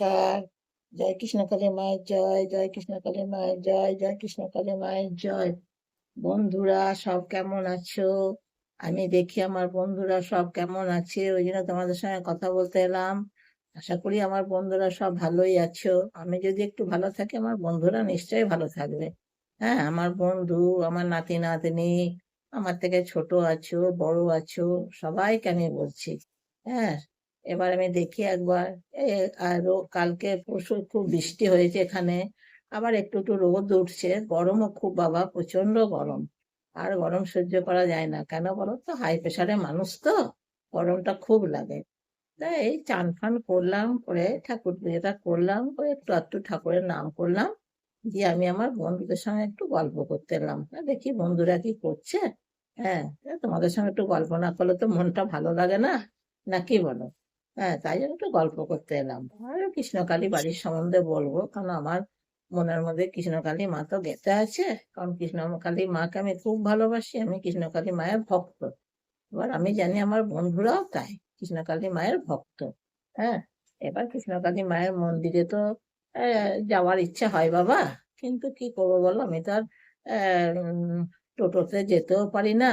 নমস্কার। জয় কৃষ্ণকালী মায়ের জয়, জয় কৃষ্ণকালী মায়ের জয়, জয় কৃষ্ণকালী মায়ের জয়। বন্ধুরা সব কেমন আছো? আমি দেখি আমার বন্ধুরা সব কেমন আছে, ওই জন্য তোমাদের সঙ্গে কথা বলতে এলাম। আশা করি আমার বন্ধুরা সব ভালোই আছো। আমি যদি একটু ভালো থাকি আমার বন্ধুরা নিশ্চয়ই ভালো থাকবে। হ্যাঁ, আমার বন্ধু, আমার নাতি নাতনি, আমার থেকে ছোট আছো বড় আছো, সবাইকে আমি বলছি। হ্যাঁ, এবার আমি দেখি একবার আরো কালকে পরশু খুব বৃষ্টি হয়েছে এখানে, আবার একটু একটু রোদ উঠছে, গরমও খুব বাবা, প্রচন্ড গরম। আর গরম সহ্য করা যায় না, কেন বলো তো, হাই প্রেশারের মানুষ তো, গরমটা খুব লাগে। তাই এই চান ফান করলাম, করে ঠাকুর পুজোটা করলাম, করে একটু আধটু ঠাকুরের নাম করলাম, দিয়ে আমি আমার বন্ধুদের সঙ্গে একটু গল্প করতে এলাম। দেখি বন্ধুরা কি করছে। হ্যাঁ, তোমাদের সঙ্গে একটু গল্প না করলে তো মনটা ভালো লাগে না, নাকি বলো? হ্যাঁ, তাই জন্য একটু গল্প করতে এলাম। আর কৃষ্ণকালী বাড়ির সম্বন্ধে বলবো, কারণ আমার মনের মধ্যে কৃষ্ণকালী মা তো গেঁথে আছে। কারণ কৃষ্ণকালী মাকে আমি খুব ভালোবাসি, আমি কৃষ্ণকালী মায়ের ভক্ত। এবার আমি জানি আমার বন্ধুরাও তাই, কৃষ্ণকালী মায়ের ভক্ত। হ্যাঁ, এবার কৃষ্ণকালী মায়ের মন্দিরে তো যাওয়ার ইচ্ছা হয় বাবা, কিন্তু কি করবো বলো, আমি তো আর টোটোতে যেতেও পারি না,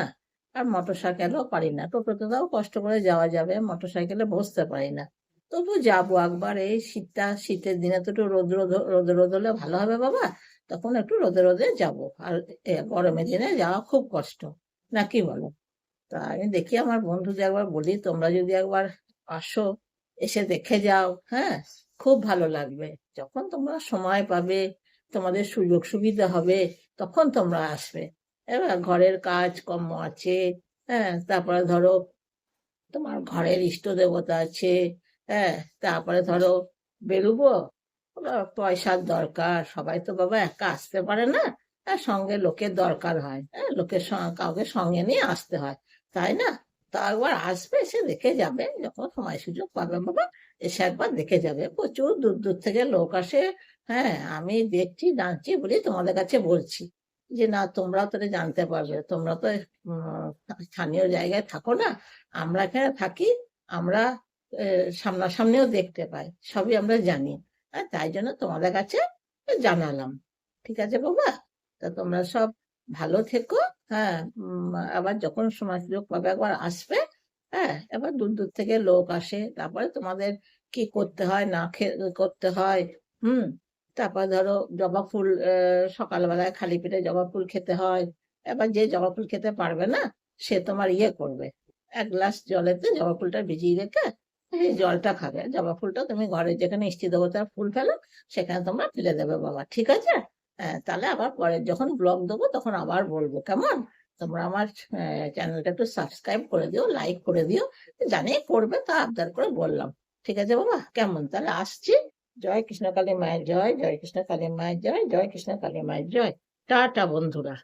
আর মোটর সাইকেলও পারি না। টোটোতে তাও কষ্ট করে যাওয়া যাবে, মোটর সাইকেলে বসতে পারি না। তবু যাবো একবার, এই শীতের দিনে তো একটু রোদ রোদ হলে ভালো হবে বাবা, তখন একটু রোদে রোদে যাবো। আর গরমের দিনে যাওয়া খুব কষ্ট, নাকি বলো? তা আমি দেখি আমার বন্ধুদের একবার বলি, তোমরা যদি একবার আসো, এসে দেখে যাও। হ্যাঁ, খুব ভালো লাগবে। যখন তোমরা সময় পাবে, তোমাদের সুযোগ সুবিধা হবে, তখন তোমরা আসবে। এবার ঘরের কাজ কর্ম আছে। হ্যাঁ, তারপরে ধরো তোমার ঘরের ইষ্ট দেবতা আছে। হ্যাঁ, তারপরে ধরো বেরোবো, পয়সার দরকার, সবাই তো বাবা একা আসতে পারে না। সঙ্গে লোকের দরকার হয়, লোকের সঙ্গে কাউকে সঙ্গে নিয়ে আসতে হয়, তাই না? তা একবার আসবে, এসে দেখে যাবে, যখন সময় সুযোগ পাবে বাবা, এসে একবার দেখে যাবে। প্রচুর দূর দূর থেকে লোক আসে। হ্যাঁ, আমি দেখছি জানছি বলি তোমাদের কাছে বলছি, যে না তোমরাও তো এটা জানতে পারবে, তোমরা তো স্থানীয় জায়গায় থাকো না, আমরা এখানে থাকি। আমরা সামনাসামনিও দেখতে পাই, সবই আমরা জানি। তাই জন্য তোমাদের কাছে জানালাম। ঠিক আছে বাবা? তা তোমরা সব ভালো থেকো। হ্যাঁ, আবার যখন সময় সুযোগ পাবে একবার আসবে। হ্যাঁ, এবার দূর দূর থেকে লোক আসে, তারপরে তোমাদের কি করতে হয় না করতে হয়। হুম, তারপর ধরো জবা ফুল, সকালবেলায় খালি পেটে জবা ফুল খেতে হয়। এবার যে জবা ফুল খেতে পারবে না, সে তোমার ইয়ে করবে, এক গ্লাস জলেতে জবা ফুলটা ভিজিয়ে রেখে এই জলটা খাবে। জবা ফুলটা তুমি ঘরে যেখানে ইষ্টি দেবতার ফুল ফেলো, সেখানে তোমরা ফেলে দেবে বাবা, ঠিক আছে? তাহলে আবার পরে যখন ব্লগ দেবো তখন আবার বলবো, কেমন? তোমরা আমার চ্যানেলটা একটু সাবস্ক্রাইব করে দিও, লাইক করে দিও। জানি করবে, তা আবদার করে বললাম। ঠিক আছে বাবা, কেমন? তাহলে আসছি। জয় কৃষ্ণ কালী মায়ের জয়, জয় কৃষ্ণ কালী মায়ের জয়, জয় কৃষ্ণ কালী মায়ের জয়। টাটা বন্ধুরা।